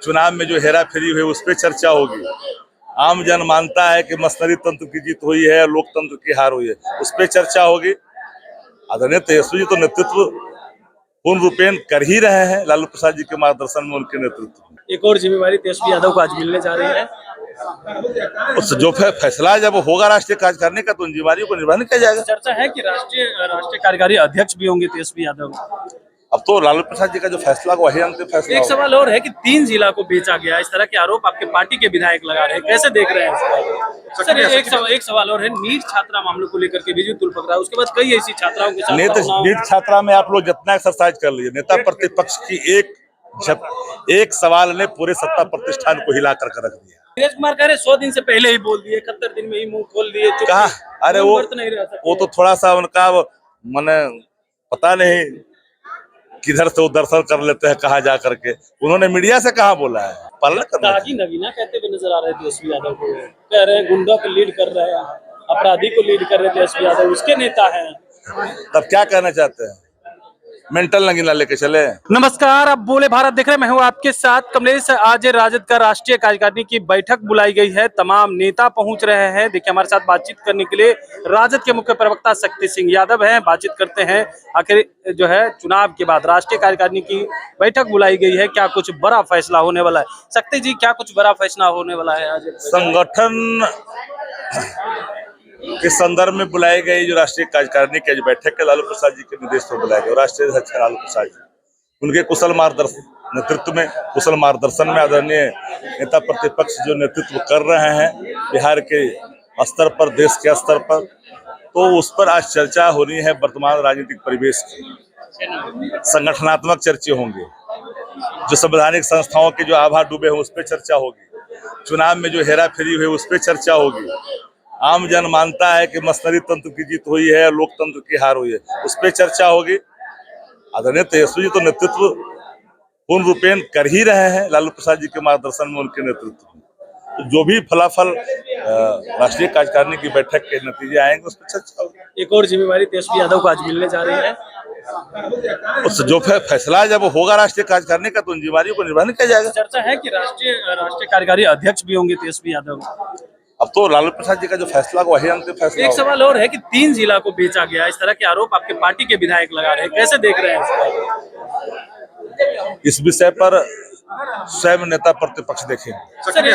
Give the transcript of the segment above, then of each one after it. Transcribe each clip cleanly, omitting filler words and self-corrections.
चुनाव में जो हेरा फेरी हुई उस पर चर्चा होगी। आम जन मानता है कि मशीनरी तंत्र की जीत हुई है, लोकतंत्र की हार हुई है, उस पर चर्चा होगी। आदरणीय तेजस्वी जी तो नेतृत्व पूर्ण रूपेण कर ही रहे हैं लालू प्रसाद जी के मार्गदर्शन में, उनके नेतृत्व में। एक और जिम्मेवारी तेजस्वी यादव को आज मिलने जा रही है। उस जो फैसला जब होगा राष्ट्रीय कार्यकारिणी का, तो उन जिम्मेवारियों को निर्वहन किया जाएगा। चर्चा है कि राष्ट्रीय कार्यकारी अध्यक्ष भी होंगे तेजस्वी यादव। अब तो लालू प्रसाद जी का जो फैसला वही अंतिम फैसला। एक सवाल और है कि 3 जिला को बेचा गया, इस तरह के आरोप आपके पार्टी के विधायक लगा रहे हैं, कैसे देख रहे हैं सर? एक सवाल और है, नीट छात्रा मामले को लेकर के भी तुल पकड़ा है, उसके बाद कई ऐसी छात्राओं के साथ नीट छात्रा में आप लोग जितना एक्सरसाइज कर लीजिए, नेता प्रतिपक्ष की एक सवाल ने पूरे सत्ता प्रतिष्ठान को हिला कर रख दिया। नीरज कुमार कह रहे 100 दिन से पहले ही बोल दिए, 71 दिन में ही मुंह खोल दिए। कहा? अरे वो तो थोड़ा सा उनका मैंने पता नहीं किधर से वो दर्शन कर लेते हैं, कहा जा करके। उन्होंने मीडिया से कहा बोला है, पालन करना है। नगीना कहते हुए नजर आ रहे थे तेजस्वी यादव को, कह रहे हैं गुंडा को लीड कर रहे हैं, अपराधी को लीड कर रहे थे तेजस्वी यादव, उसके नेता हैं। तब क्या कहना चाहते हैं? मेंटल नगीना लेके चले। नमस्कार, आप बोले भारत देख रहे हैं, मैं हूं आपके साथ कमलेश। आज राजद का राष्ट्रीय कार्यकारिणी की बैठक बुलाई गई है, तमाम नेता पहुंच रहे हैं। देखिए, हमारे साथ बातचीत करने के लिए राजद के मुख्य प्रवक्ता शक्ति सिंह यादव हैं। बातचीत करते हैं, आखिर जो है चुनाव के बाद राष्ट्रीय कार्यकारिणी की बैठक बुलाई गई है, क्या कुछ बड़ा फैसला होने वाला है? शक्ति जी, क्या कुछ बड़ा फैसला होने वाला है आज? संगठन के संदर्भ में बुलाई गई जो राष्ट्रीय कार्यकारिणी की बैठक है, लालू प्रसाद जी के निर्देश पर बुलाई गई। राष्ट्रीय अध्यक्ष लालू प्रसाद जी, उनके कुशल मार्गदर्शन नेतृत्व में, कुशल मार्गदर्शन में आदरणीय नेता प्रतिपक्ष जो नेतृत्व कर रहे हैं बिहार के स्तर पर, देश के स्तर पर, तो उस पर आज चर्चा होनी है। वर्तमान राजनीतिक परिवेश की संगठनात्मक चर्चा होंगे, जो संवैधानिक संस्थाओं के जो आभा डूबे हैं उस पर चर्चा होगी। चुनाव में जो हेरा फेरी हुई उस पर चर्चा होगी। आम जन मानता है कि मशीनरी तंत्र की जीत हुई है, लोकतंत्र की हार हुई है, उस पर चर्चा होगी। आदरणीय तेजस्वी जी तो नेतृत्व पूर्ण रूपेण कर ही रहे हैं लालू प्रसाद जी के मार्गदर्शन में, उनके नेतृत्व में। तो जो भी फलाफल राष्ट्रीय कार्यकारिणी की बैठक के नतीजे आएंगे उस पर चर्चा होगी। एक और जिम्मेवारी तेजस्वी यादव को आज मिलने जा रही है। उस जो फैसला जब होगा राष्ट्रीय कार्यकारिणी का, तो उन जिम्मेवारियों को निर्वहन किया जाएगा। चर्चा है कि राष्ट्रीय कार्यकारी अध्यक्ष भी होंगे तेजस्वी यादव। अब तो लालू प्रसाद जी का जो फैसला वही अंतिम फैसला। एक सवाल और है कि 3 जिला को बेचा गया, इस तरह के आरोप आपके पार्टी के विधायक लगा रहे हैं, कैसे देख रहे हैं इस विषय पर? स्वयं नेता प्रतिपक्ष देखेंगे। सर,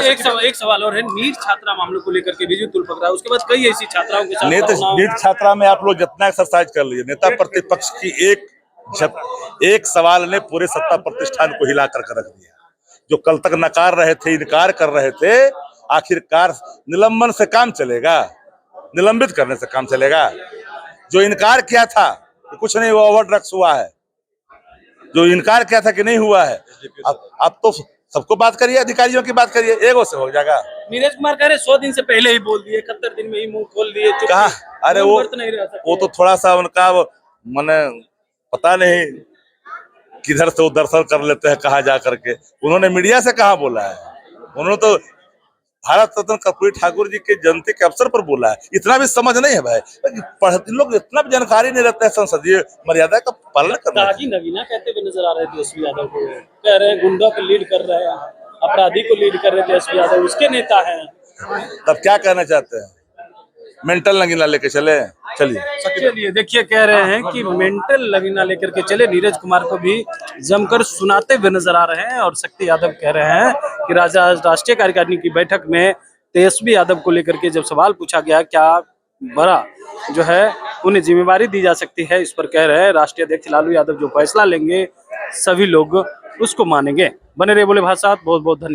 एक सवाल और है, नीट छात्रा मामले को लेकर के भी तुल पकड़ा है, उसके बाद कई ऐसी छात्राओं के साथ नीट छात्रा में आप लोग जितना एक्सरसाइज कर लीजिए, नेता प्रतिपक्ष की एक सवाल ने पूरे सत्ता प्रतिष्ठान को हिला कर रख दिया। जो कल तक नकार रहे थे, इनकार कर रहे थे, आखिरकार निलंबन से काम चलेगा? निलंबित करने से काम चलेगा? जो इनकार किया था कि कुछ नहीं हुआ, ओवर ड्रग्स हुआ है, जो इनकार किया था कि नहीं हुआ है, अब तो सबको बात करिए, अधिकारियों की बात करिए, एगो से हो जाएगा। नीरज कुमार कह रहे 100 दिन से पहले ही बोल दिए, 71 दिन में ही मुंह खोल दिए। कहा? अरे वो तो थोड़ा सा उनका मैंने पता नहीं किधर से वो दर्शन कर लेते हैं, कहा जा करके। उन्होंने मीडिया से कहा बोला है, उन्होंने तो भारत रत्न कर्पूरी ठाकुर जी के जयंती के अवसर पर बोला है। इतना भी समझ नहीं है भाई, पढ़ते लोग इतना भी जानकारी नहीं रहता है संसदीय मर्यादा का पालन करना। नगीना कहते हुए नजर आ रहे थे तेजस्वी यादव को, कह रहे हैं गुंडा को लीड कर रहे हैं, अपराधी को लीड कर रहे थे तेजस्वी यादव, उसके नेता हैं। तब क्या कहना चाहते हैं? मेंटल नगीना लेके चले। चलिए, देखिए, कह रहे हैं कि मेंटल नगीना लेकर के चले। नीरज कुमार को भी जमकर सुनाते हुए नजर आ रहे हैं। और शक्ति यादव कह रहे हैं कि राष्ट्रीय कार्यकारिणी की बैठक में तेजस्वी यादव को लेकर के जब सवाल पूछा गया क्या बड़ा जो है उन्हें जिम्मेवारी दी जा सकती है, इस पर कह रहे हैं राष्ट्रीय अध्यक्ष लालू यादव जो फैसला लेंगे सभी लोग उसको मानेंगे। बने रहे बोले भाषा, बहुत बहुत धन्यवाद।